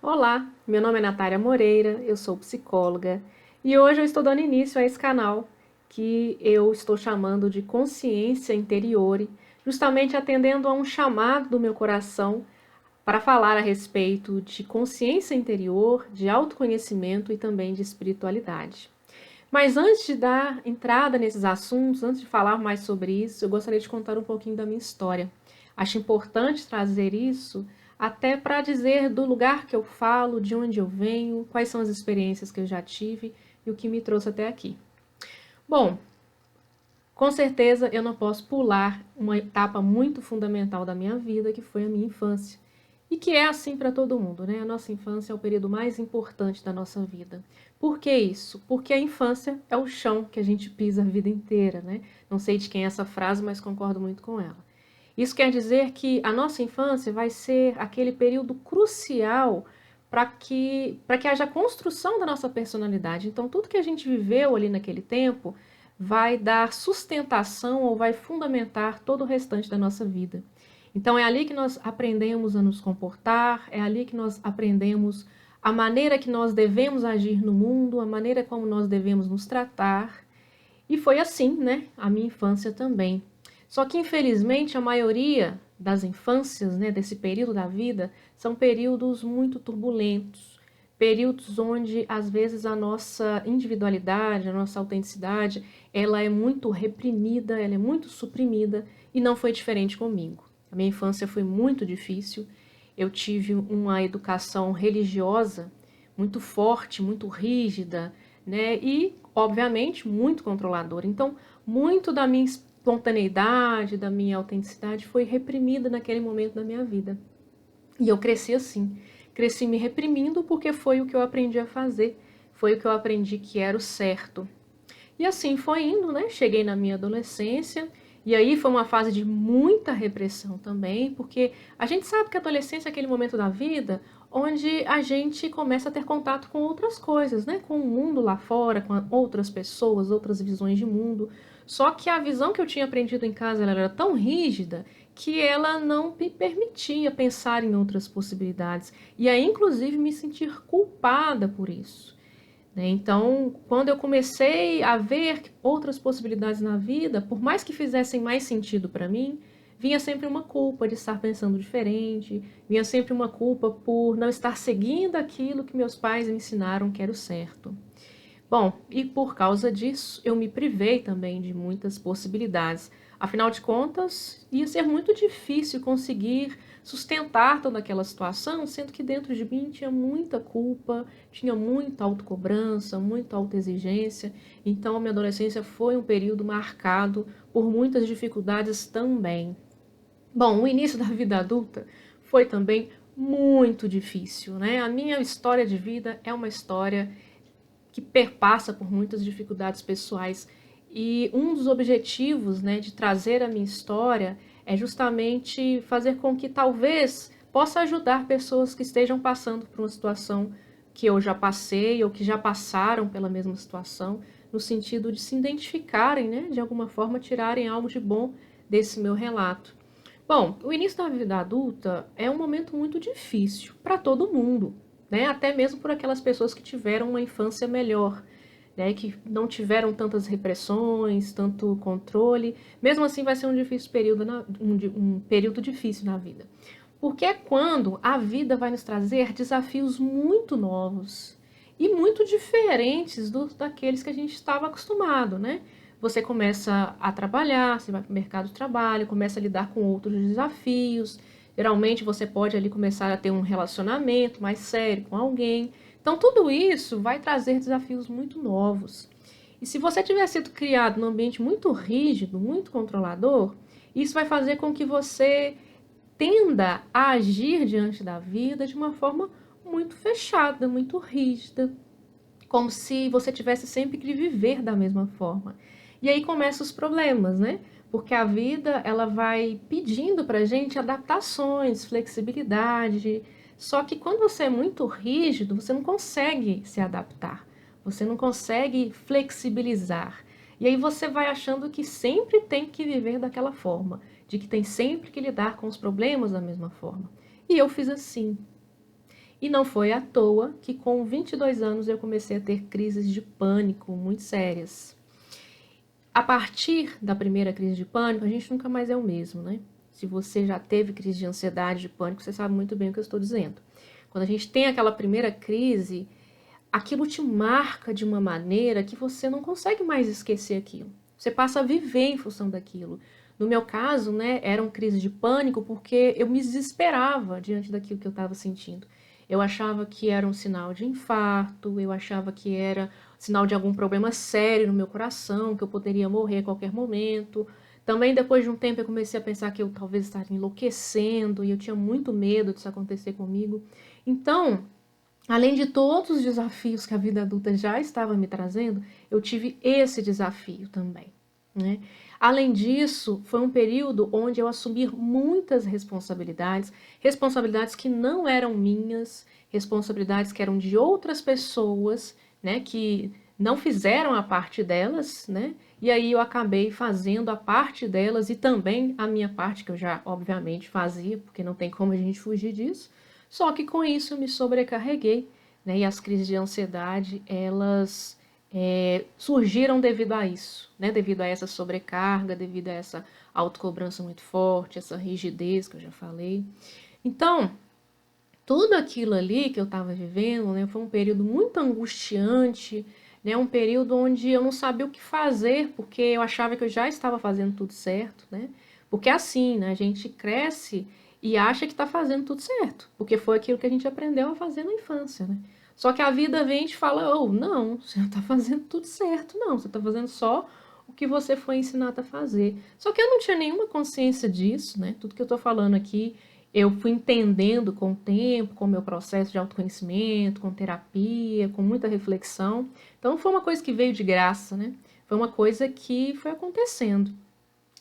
Olá, meu nome é Natália Moreira, eu sou psicóloga e hoje eu estou dando início a esse canal que eu estou chamando de Consciência Interior, justamente atendendo a um chamado do meu coração para falar a respeito de consciência interior, de autoconhecimento e também de espiritualidade. Mas antes de dar entrada nesses assuntos, antes de falar mais sobre isso, eu gostaria de contar um pouquinho da minha história. Acho importante trazer isso até para dizer do lugar que eu falo, de onde eu venho, quais são as experiências que eu já tive e o que me trouxe até aqui. Bom, com certeza eu não posso pular uma etapa muito fundamental da minha vida, que foi a minha infância. E que é assim para todo mundo, né? A nossa infância é o período mais importante da nossa vida. Por que isso? Porque a infância é o chão que a gente pisa a vida inteira, né? Não sei de quem é essa frase, mas concordo muito com ela. Isso quer dizer que a nossa infância vai ser aquele período crucial para que haja construção da nossa personalidade. Então, tudo que a gente viveu ali naquele tempo vai dar sustentação ou vai fundamentar todo o restante da nossa vida. Então, é ali que nós aprendemos a nos comportar, é ali que nós aprendemos a maneira que nós devemos agir no mundo, a maneira como nós devemos nos tratar. E foi assim, né? A minha infância também. Só que, infelizmente, a maioria das infâncias, né, desse período da vida, são períodos muito turbulentos, períodos onde, às vezes, a nossa individualidade, a nossa autenticidade, ela é muito reprimida, ela é muito suprimida, e não foi diferente comigo. A minha infância foi muito difícil, eu tive uma educação religiosa muito forte, muito rígida, né? E, obviamente, muito controladora. Então, muito da minha espontaneidade, da minha autenticidade foi reprimida naquele momento da minha vida. E eu cresci assim. Cresci me reprimindo porque foi o que eu aprendi a fazer, foi o que eu aprendi que era o certo. E assim foi indo, né? Cheguei na minha adolescência, e aí foi uma fase de muita repressão também, porque a gente sabe que a adolescência é aquele momento da vida onde a gente começa a ter contato com outras coisas, né? Com o mundo lá fora, com outras pessoas, outras visões de mundo. Só que a visão que eu tinha aprendido em casa ela era tão rígida que ela não me permitia pensar em outras possibilidades. E aí, inclusive, me sentir culpada por isso. Então, quando eu comecei a ver outras possibilidades na vida, por mais que fizessem mais sentido para mim, vinha sempre uma culpa de estar pensando diferente, vinha sempre uma culpa por não estar seguindo aquilo que meus pais me ensinaram que era o certo. Bom, e por causa disso, eu me privei também de muitas possibilidades. Afinal de contas, ia ser muito difícil conseguir sustentar toda aquela situação, sendo que dentro de mim tinha muita culpa, tinha muita autocobrança, muita autoexigência. Então, a minha adolescência foi um período marcado por muitas dificuldades também. Bom, o início da vida adulta foi também muito difícil, né? A minha história de vida é uma história que perpassa por muitas dificuldades pessoais. E um dos objetivos, né, de trazer a minha história é justamente fazer com que talvez possa ajudar pessoas que estejam passando por uma situação que eu já passei ou que já passaram pela mesma situação, no sentido de se identificarem, né, de alguma forma tirarem algo de bom desse meu relato. Bom, o início da vida adulta é um momento muito difícil para todo mundo, né? Até mesmo por aquelas pessoas que tiveram uma infância melhor, né? Que não tiveram tantas repressões, tanto controle. Mesmo assim, vai ser um difícil período, um período difícil na vida. Porque é quando a vida vai nos trazer desafios muito novos e muito diferentes daqueles que a gente estava acostumado, né? Você começa a trabalhar, você vai para o mercado de trabalho, começa a lidar com outros desafios. Geralmente você pode ali começar a ter um relacionamento mais sério com alguém. Então tudo isso vai trazer desafios muito novos. E se você tiver sido criado num ambiente muito rígido, muito controlador, isso vai fazer com que você tenda a agir diante da vida de uma forma muito fechada, muito rígida, como se você tivesse sempre que viver da mesma forma. E aí começam os problemas, né? Porque a vida ela vai pedindo para gente adaptações, flexibilidade. Só que quando você é muito rígido, você não consegue se adaptar, você não consegue flexibilizar. E aí você vai achando que sempre tem que viver daquela forma, de que tem sempre que lidar com os problemas da mesma forma. E eu fiz assim. E não foi à toa que com 22 anos eu comecei a ter crises de pânico muito sérias. A partir da primeira crise de pânico, a gente nunca mais é o mesmo, né? Se você já teve crise de ansiedade, de pânico, você sabe muito bem o que eu estou dizendo. Quando a gente tem aquela primeira crise, aquilo te marca de uma maneira que você não consegue mais esquecer aquilo. Você passa a viver em função daquilo. No meu caso, né, eram crises de pânico porque eu me desesperava diante daquilo que eu estava sentindo. Eu achava que era um sinal de infarto, eu achava que era sinal de algum problema sério no meu coração, que eu poderia morrer a qualquer momento. Também depois de um tempo eu comecei a pensar que eu talvez estaria enlouquecendo e eu tinha muito medo disso acontecer comigo. Então, além de todos os desafios que a vida adulta já estava me trazendo, eu tive esse desafio também, né? Além disso, foi um período onde eu assumi muitas responsabilidades, responsabilidades que não eram minhas, responsabilidades que eram de outras pessoas, né, que não fizeram a parte delas, né? E aí eu acabei fazendo a parte delas e também a minha parte, que eu já obviamente fazia, porque não tem como a gente fugir disso. Só que com isso eu me sobrecarreguei, né? E as crises de ansiedade, elas surgiram devido a isso, né? Devido a essa sobrecarga, devido a essa autocobrança muito forte, essa rigidez que eu já falei. Então, tudo aquilo ali que eu estava vivendo, né, foi um período muito angustiante, né, um período onde eu não sabia o que fazer, porque eu achava que eu já estava fazendo tudo certo, né? Porque assim, né, a gente cresce e acha que está fazendo tudo certo, porque foi aquilo que a gente aprendeu a fazer na infância, né? Só que a vida vem e te fala, oh, não, você não está fazendo tudo certo, não, você está fazendo só o que você foi ensinado a fazer. Só que eu não tinha nenhuma consciência disso, né? Tudo que eu estou falando aqui eu fui entendendo com o tempo, com o meu processo de autoconhecimento, com terapia, com muita reflexão. Então não foi uma coisa que veio de graça, né? Foi uma coisa que foi acontecendo.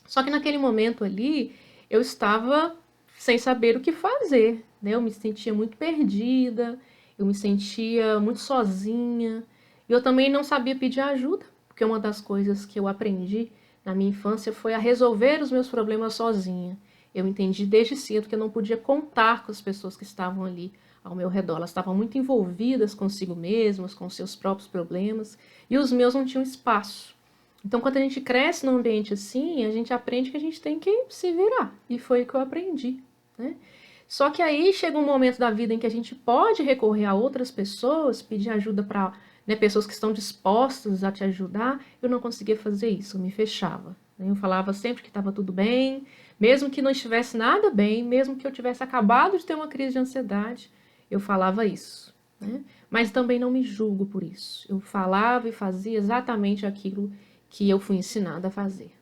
Só que naquele momento ali, eu estava sem saber o que fazer, né? Eu me sentia muito perdida, eu me sentia muito sozinha, e eu também não sabia pedir ajuda, porque uma das coisas que eu aprendi na minha infância foi a resolver os meus problemas sozinha. Eu entendi desde cedo que eu não podia contar com as pessoas que estavam ali ao meu redor. Elas estavam muito envolvidas consigo mesmas, com seus próprios problemas, e os meus não tinham espaço. Então, quando a gente cresce num ambiente assim, a gente aprende que a gente tem que se virar. E foi o que eu aprendi, né? Só que aí chega um momento da vida em que a gente pode recorrer a outras pessoas, pedir ajuda para, né, pessoas que estão dispostas a te ajudar. Eu não conseguia fazer isso, eu me fechava. Eu falava sempre que estava tudo bem, mesmo que não estivesse nada bem, mesmo que eu tivesse acabado de ter uma crise de ansiedade, eu falava isso, né? Mas também não me julgo por isso. Eu falava e fazia exatamente aquilo que eu fui ensinada a fazer.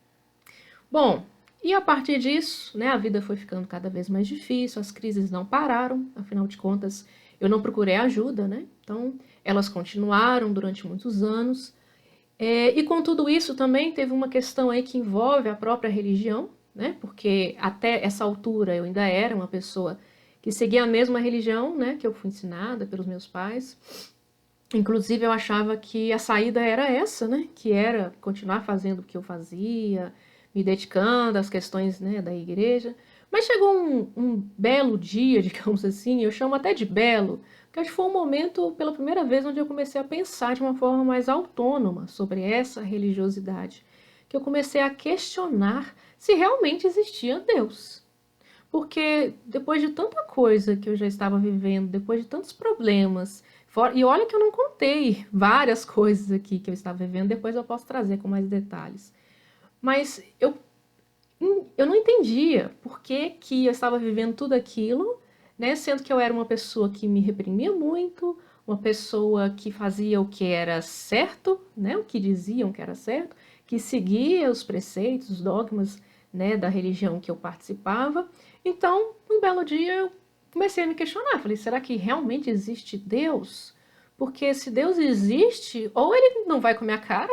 Bom, e a partir disso, né, a vida foi ficando cada vez mais difícil, as crises não pararam, afinal de contas, eu não procurei ajuda, né? Então, elas continuaram durante muitos anos. E com tudo isso também teve uma questão aí que envolve a própria religião, né? Porque até essa altura eu ainda era uma pessoa que seguia a mesma religião, né, que eu fui ensinada pelos meus pais. Inclusive, eu achava que a saída era essa, né? Que era continuar fazendo o que eu fazia, me dedicando às questões, né, da igreja. Mas chegou um belo dia, digamos assim, eu chamo até de belo, porque acho que foi um momento, pela primeira vez, onde eu comecei a pensar de uma forma mais autônoma sobre essa religiosidade. Que eu comecei a questionar se realmente existia Deus. Porque depois de tanta coisa que eu já estava vivendo, depois de tantos problemas, e olha que eu não contei várias coisas aqui que eu estava vivendo, depois eu posso trazer com mais detalhes. Mas eu não entendia por que, que eu estava vivendo tudo aquilo, né? Sendo que eu era uma pessoa que me reprimia muito, uma pessoa que fazia o que era certo, né? O que diziam que era certo, que seguia os preceitos, os dogmas, né, da religião que eu participava. Então, um belo dia eu comecei a me questionar, falei, será que realmente existe Deus? Porque se Deus existe, ou ele não vai com a minha cara,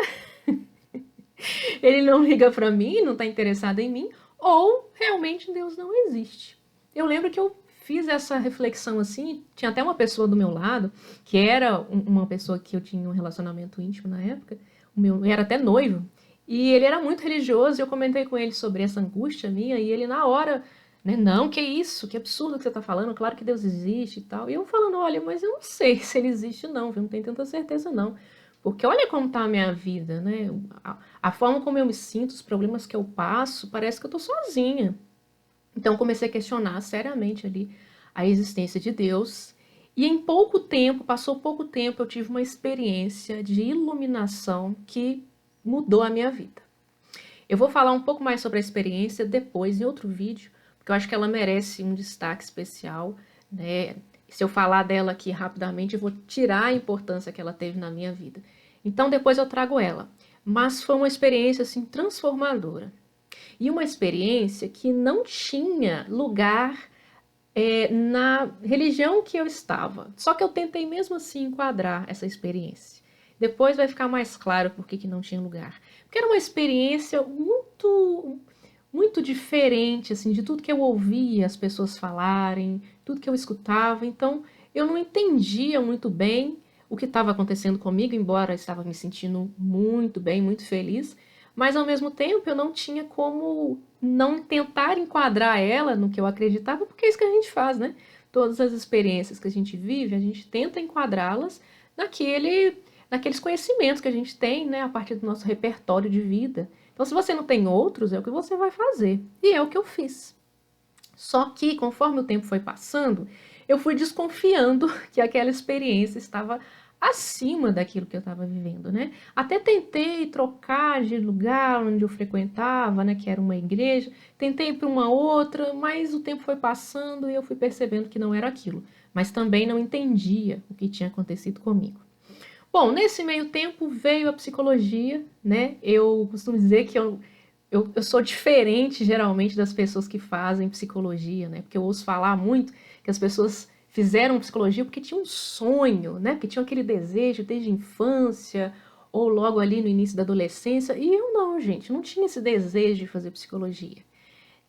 ele não liga para mim, não está interessado em mim, ou realmente Deus não existe. Eu lembro que eu fiz essa reflexão assim, tinha até uma pessoa do meu lado, que era uma pessoa que eu tinha um relacionamento íntimo na época, eu era até noivo, e ele era muito religioso, e eu comentei com ele sobre essa angústia minha, e ele na hora né? Não, que isso, que absurdo que você está falando, claro que Deus existe e tal. E eu falando, olha, mas eu não sei se ele existe não, viu? Não tenho tanta certeza não. Porque olha como está a minha vida, né? A forma como eu me sinto, os problemas que eu passo, parece que eu estou sozinha. Então comecei a questionar seriamente ali a existência de Deus. E em pouco tempo, passou pouco tempo, eu tive uma experiência de iluminação que mudou a minha vida. Eu vou falar um pouco mais sobre a experiência depois em outro vídeo, porque eu acho que ela merece um destaque especial, né? Se eu falar dela aqui rapidamente, eu vou tirar a importância que ela teve na minha vida. Então depois eu trago ela. Mas foi uma experiência assim transformadora. E uma experiência que não tinha lugar na religião que eu estava. Só que eu tentei mesmo assim enquadrar essa experiência. Depois vai ficar mais claro por que não tinha lugar. Porque era uma experiência muito diferente assim de tudo que eu ouvia as pessoas falarem, tudo que eu escutava. Então eu não entendia muito bem o que estava acontecendo comigo, embora eu estava me sentindo muito bem, muito feliz, mas ao mesmo tempo eu não tinha como não tentar enquadrar ela no que eu acreditava, porque é isso que a gente faz, né? Todas as experiências que a gente vive, a gente tenta enquadrá-las naqueles conhecimentos que a gente tem, né, a partir do nosso repertório de vida. Então, se você não tem outros, é o que você vai fazer. E é o que eu fiz. Só que, conforme o tempo foi passando, eu fui desconfiando que aquela experiência estava acima daquilo que eu estava vivendo, né? Até tentei trocar de lugar onde eu frequentava, né, que era uma igreja, tentei ir para uma outra, mas o tempo foi passando e eu fui percebendo que não era aquilo, mas também não entendia o que tinha acontecido comigo. Bom, nesse meio tempo veio a psicologia, né? Eu costumo dizer que eu sou diferente, geralmente, das pessoas que fazem psicologia, né? Porque eu ouço falar muito que as pessoas fizeram psicologia porque tinham um sonho, né? Porque tinham aquele desejo desde a infância ou logo ali no início da adolescência. E eu não, gente, não tinha esse desejo de fazer psicologia.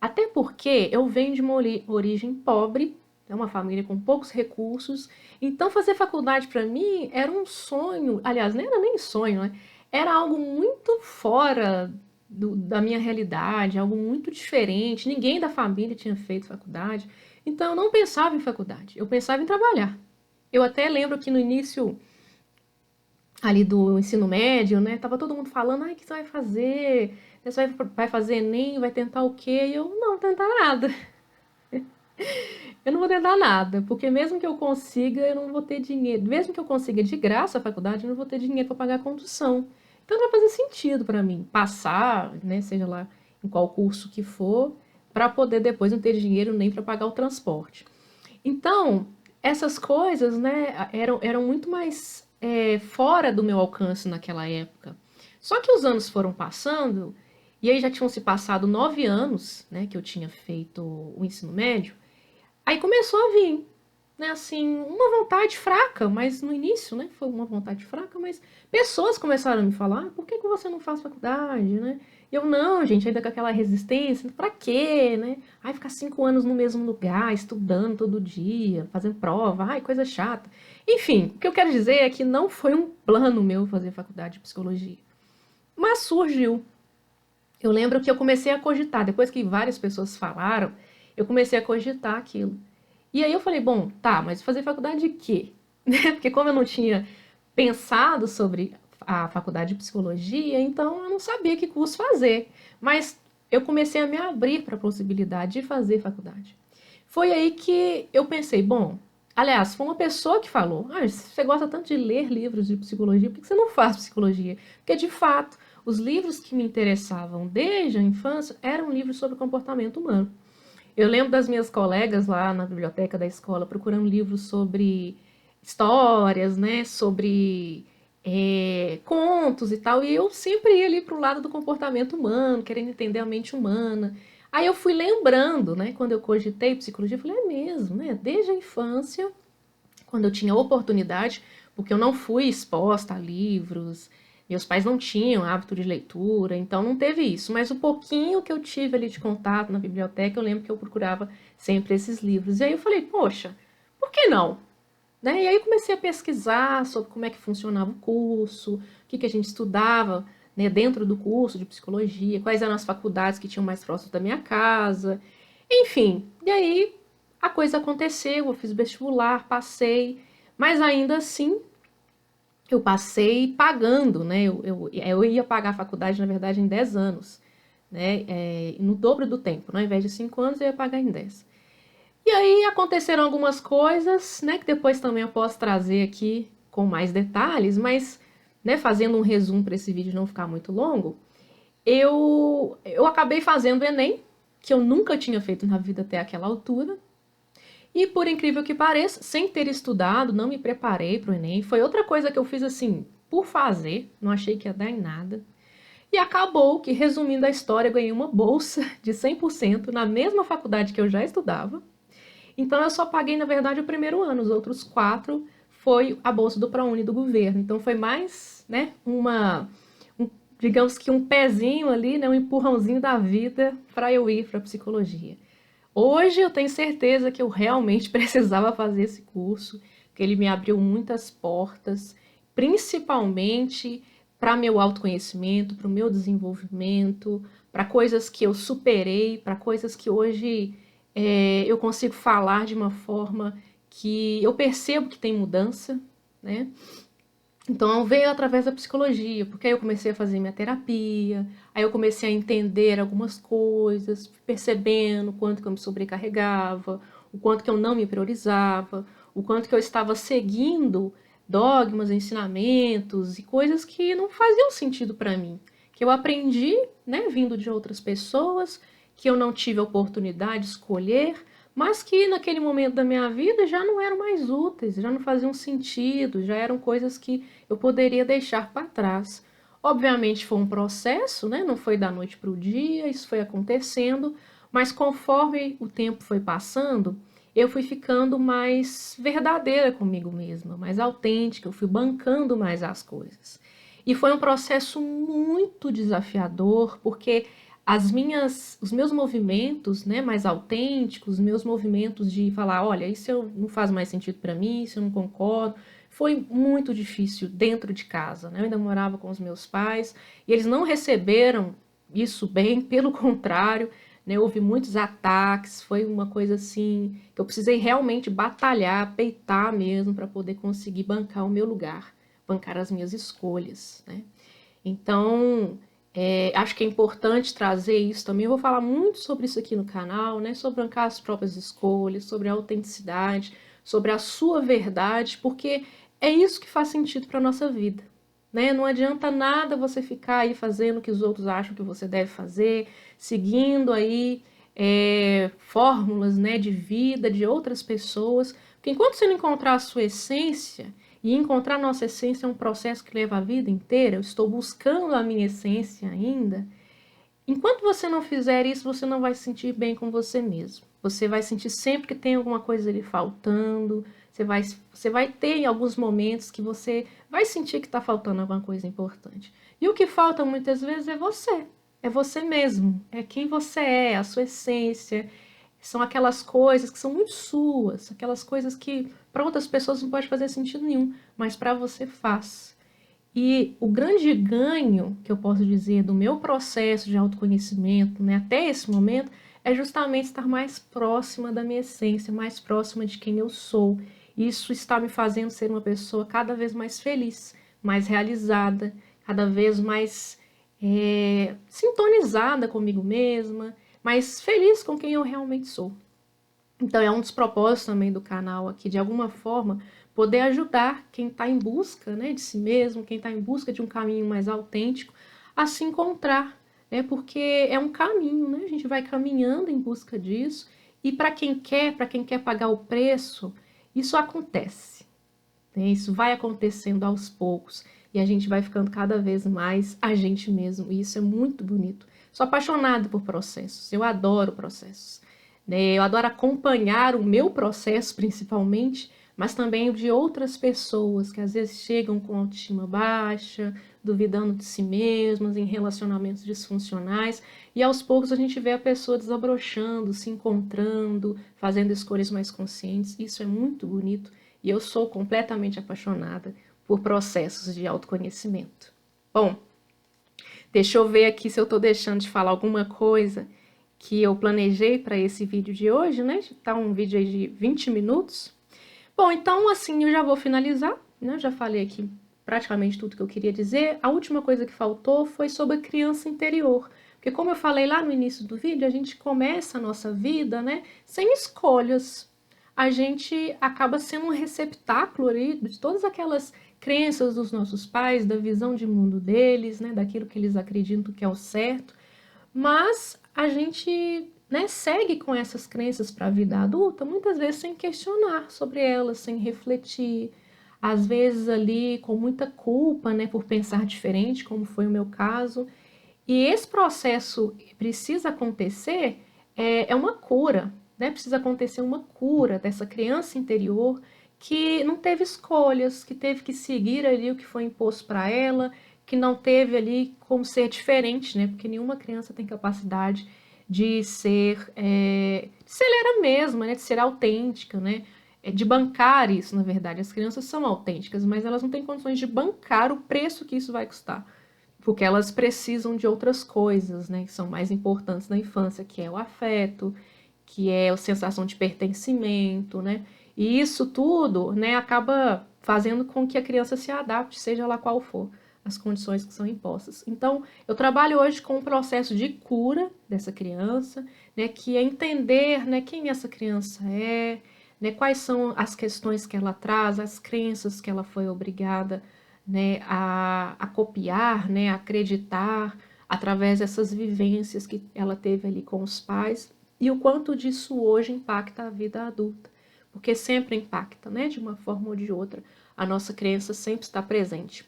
Até porque eu venho de uma origem pobre, é uma família com poucos recursos, então fazer faculdade para mim era um sonho, aliás, não era nem sonho, né? Era algo muito fora da minha realidade, algo muito diferente. Ninguém da família tinha feito faculdade, então eu não pensava em faculdade, eu pensava em trabalhar. Eu até lembro que no início ali do ensino médio, né? Tava todo mundo falando, ai, o que você vai fazer? Você vai fazer Enem, vai tentar o quê? E eu, não, tentar nada. Eu não vou tentar nada, porque mesmo que eu consiga, eu não vou ter dinheiro. Mesmo que eu consiga de graça a faculdade, eu não vou ter dinheiro para pagar a condução. Então não vai fazer sentido para mim passar, né, seja lá em qual curso que for, para poder depois não ter dinheiro nem para pagar o transporte. Então, essas coisas, né, eram muito mais fora do meu alcance naquela época. Só que os anos foram passando, e aí já tinham se passado 9 anos, né, que eu tinha feito o ensino médio, aí começou a vir, né, assim, uma vontade fraca, mas no início, né, foi uma vontade fraca, mas pessoas começaram a me falar, por que você não faz faculdade, né? E eu, não, gente, ainda com aquela resistência, pra quê, né? Ai, ficar 5 anos no mesmo lugar, estudando todo dia, fazendo prova, ai, coisa chata. Enfim, o que eu quero dizer é que não foi um plano meu fazer faculdade de psicologia. Mas surgiu. Eu lembro que eu comecei a cogitar, depois que várias pessoas falaram, eu comecei a cogitar aquilo. E aí eu falei, bom, tá, mas fazer faculdade de quê? Né? Porque como eu não tinha pensado sobre a faculdade de psicologia, então eu não sabia que curso fazer. Mas eu comecei a me abrir para a possibilidade de fazer faculdade. Foi aí que eu pensei, bom, aliás, foi uma pessoa que falou, ah, você gosta tanto de ler livros de psicologia, por que você não faz psicologia? Porque, de fato, os livros que me interessavam desde a infância eram livros sobre comportamento humano. Eu lembro das minhas colegas lá na biblioteca da escola procurando livros sobre histórias, né, sobre contos e tal, e eu sempre ia ali para o lado do comportamento humano, querendo entender a mente humana. Aí eu fui lembrando, né, quando eu cogitei psicologia, eu falei, é mesmo, né, desde a infância, quando eu tinha oportunidade, porque eu não fui exposta a livros, meus pais não tinham hábito de leitura, então não teve isso. Mas o pouquinho que eu tive ali de contato na biblioteca, eu lembro que eu procurava sempre esses livros. E aí eu falei, poxa, por que não? Né? E aí eu comecei a pesquisar sobre como é que funcionava o curso, o que a gente estudava, né, dentro do curso de psicologia, quais eram as faculdades que tinham mais próximo da minha casa. Enfim, e aí a coisa aconteceu, eu fiz vestibular, passei, mas ainda assim eu passei pagando, né? Eu ia pagar a faculdade, na verdade, em 10 anos, né? No dobro do tempo, né? Ao invés de 5 anos, eu ia pagar em 10. E aí aconteceram algumas coisas, né? Que depois também eu posso trazer aqui com mais detalhes, mas, né, fazendo um resumo para esse vídeo não ficar muito longo, eu acabei fazendo o Enem, que eu nunca tinha feito na vida até aquela altura, e por incrível que pareça, sem ter estudado, não me preparei para o Enem. Foi outra coisa que eu fiz assim, por fazer, não achei que ia dar em nada. E acabou que, resumindo a história, eu ganhei uma bolsa de 100% na mesma faculdade que eu já estudava. Então eu só paguei, na verdade, o primeiro ano, os outros 4 foi a bolsa do ProUni do governo. Então foi mais, né, digamos que um pezinho ali, né, um empurrãozinho da vida para eu ir para psicologia. Hoje eu tenho certeza que eu realmente precisava fazer esse curso, que ele me abriu muitas portas, principalmente para meu autoconhecimento, para o meu desenvolvimento, para coisas que eu superei, para coisas que hoje eu consigo falar de uma forma que eu percebo que tem mudança, né? Então veio através da psicologia, porque aí eu comecei a fazer minha terapia, aí eu comecei a entender algumas coisas, percebendo o quanto que eu me sobrecarregava, o quanto que eu não me priorizava, o quanto que eu estava seguindo dogmas, ensinamentos e coisas que não faziam sentido para mim, que eu aprendi, né, vindo de outras pessoas, que eu não tive a oportunidade de escolher, mas que naquele momento da minha vida já não eram mais úteis, já não faziam sentido, já eram coisas que eu poderia deixar para trás. Obviamente foi um processo, né? Não foi da noite para o dia, isso foi acontecendo, mas conforme o tempo foi passando, eu fui ficando mais verdadeira comigo mesma, mais autêntica, eu fui bancando mais as coisas. E foi um processo muito desafiador, porque os meus movimentos, né, mais autênticos, meus movimentos de falar, olha, isso não faz mais sentido para mim, isso eu não concordo, foi muito difícil dentro de casa, né? Eu ainda morava com os meus pais e eles não receberam isso bem, pelo contrário, né? Houve muitos ataques, foi uma coisa assim que eu precisei realmente batalhar, peitar mesmo para poder conseguir bancar o meu lugar, bancar as minhas escolhas, né? Então, acho que é importante trazer isso também. Eu vou falar muito sobre isso aqui no canal, né? Sobre bancar as próprias escolhas, sobre a autenticidade, sobre a sua verdade, porque é isso que faz sentido para a nossa vida, né? Não adianta nada você ficar aí fazendo o que os outros acham que você deve fazer, seguindo aí fórmulas, né, de vida de outras pessoas, porque enquanto você não encontrar a sua essência, e encontrar nossa essência é um processo que leva a vida inteira, eu estou buscando a minha essência ainda. Enquanto você não fizer isso, você não vai se sentir bem com você mesmo. Você vai sentir sempre que tem alguma coisa ali faltando. Você vai ter em alguns momentos que você vai sentir que está faltando alguma coisa importante. E o que falta muitas vezes é você. É você mesmo. É quem você é, a sua essência. São aquelas coisas que são muito suas, aquelas coisas que para outras pessoas não pode fazer sentido nenhum, mas para você faz. E o grande ganho que eu posso dizer do meu processo de autoconhecimento, né, até esse momento, é justamente estar mais próxima da minha essência, mais próxima de quem eu sou. Isso está me fazendo ser uma pessoa cada vez mais feliz, mais realizada, cada vez mais sintonizada comigo mesma, mais feliz com quem eu realmente sou. Então é um dos propósitos também do canal aqui, de alguma forma, poder ajudar quem está em busca, né, de si mesmo, quem está em busca de um caminho mais autêntico, a se encontrar, né, porque é um caminho, né, a gente vai caminhando em busca disso, e para quem quer pagar o preço, isso acontece, né, isso vai acontecendo aos poucos, e a gente vai ficando cada vez mais a gente mesmo, e isso é muito bonito. Sou apaixonada por processos, eu adoro processos. Eu adoro acompanhar o meu processo, principalmente, mas também o de outras pessoas que às vezes chegam com autoestima baixa, duvidando de si mesmas, em relacionamentos disfuncionais, e aos poucos a gente vê a pessoa desabrochando, se encontrando, fazendo escolhas mais conscientes. Isso é muito bonito e eu sou completamente apaixonada por processos de autoconhecimento. Bom, deixa eu ver aqui se eu estou deixando de falar alguma coisa que eu planejei para esse vídeo de hoje, né? Tá um vídeo aí de 20 minutos. Bom, então assim eu já vou finalizar, né? Já falei aqui praticamente tudo que eu queria dizer. A última coisa que faltou foi sobre a criança interior. Porque como eu falei lá no início do vídeo, a gente começa a nossa vida, né, sem escolhas. A gente acaba sendo um receptáculo ali de todas aquelas crenças dos nossos pais, da visão de mundo deles, né, daquilo que eles acreditam que é o certo. Mas a gente, né, segue com essas crenças para a vida adulta, muitas vezes sem questionar sobre elas, sem refletir, às vezes ali com muita culpa, né, por pensar diferente, como foi o meu caso. E esse processo precisa acontecer, é uma cura, né? Precisa acontecer uma cura dessa criança interior que não teve escolhas, que teve que seguir ali o que foi imposto para ela, que não teve ali como ser diferente, né? Porque nenhuma criança tem capacidade de ser ela mesma, né? De ser autêntica, né? De bancar isso, na verdade. As crianças são autênticas, mas elas não têm condições de bancar o preço que isso vai custar. Porque elas precisam de outras coisas, né? Que são mais importantes na infância, que é o afeto, que é a sensação de pertencimento, né? E isso tudo, né, acaba fazendo com que a criança se adapte, seja lá qual for as condições que são impostas. Então, eu trabalho hoje com um processo de cura dessa criança, né, que é entender, né, quem essa criança é, né, quais são as questões que ela traz, as crenças que ela foi obrigada, né, a copiar, né, a acreditar através dessas vivências que ela teve ali com os pais e o quanto disso hoje impacta a vida adulta, porque sempre impacta, né, de uma forma ou de outra. A nossa crença sempre está presente.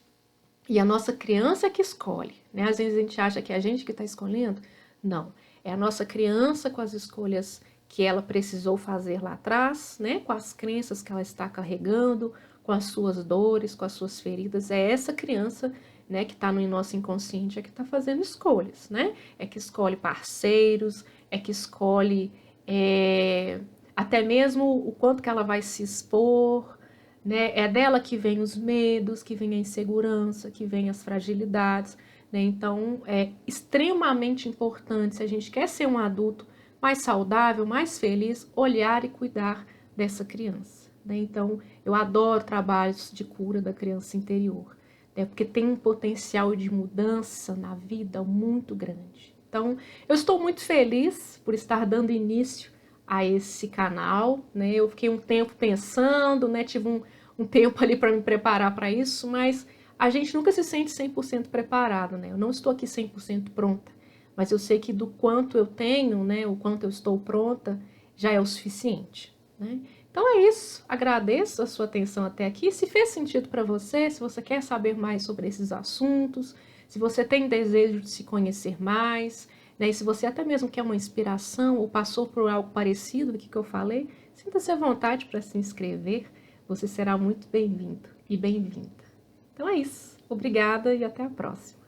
E a nossa criança é que escolhe, né? Às vezes a gente acha que é a gente que está escolhendo. Não, é a nossa criança com as escolhas que ela precisou fazer lá atrás, né? Com as crenças que ela está carregando, com as suas dores, com as suas feridas. É essa criança, né, que está no nosso inconsciente, é que está fazendo escolhas, né? É que escolhe parceiros, é que escolhe até mesmo o quanto que ela vai se expor, né? É dela que vem os medos, que vem a insegurança, que vem as fragilidades, né? Então, é extremamente importante, se a gente quer ser um adulto mais saudável, mais feliz, olhar e cuidar dessa criança, né? Então, eu adoro trabalhos de cura da criança interior, né? Porque tem um potencial de mudança na vida muito grande. Então, eu estou muito feliz por estar dando início a esse canal, né? Eu fiquei um tempo pensando, né? Tive um tempo ali para me preparar para isso, mas a gente nunca se sente 100% preparado, né? Eu não estou aqui 100% pronta, mas eu sei que do quanto eu tenho, né? O quanto eu estou pronta, já é o suficiente, né? Então é isso, agradeço a sua atenção até aqui. Se fez sentido para você, se você quer saber mais sobre esses assuntos, se você tem desejo de se conhecer mais, né? E se você até mesmo quer uma inspiração ou passou por algo parecido do que eu falei, sinta-se à vontade para se inscrever. Você será muito bem-vindo e bem-vinda. Então é isso. Obrigada e até a próxima.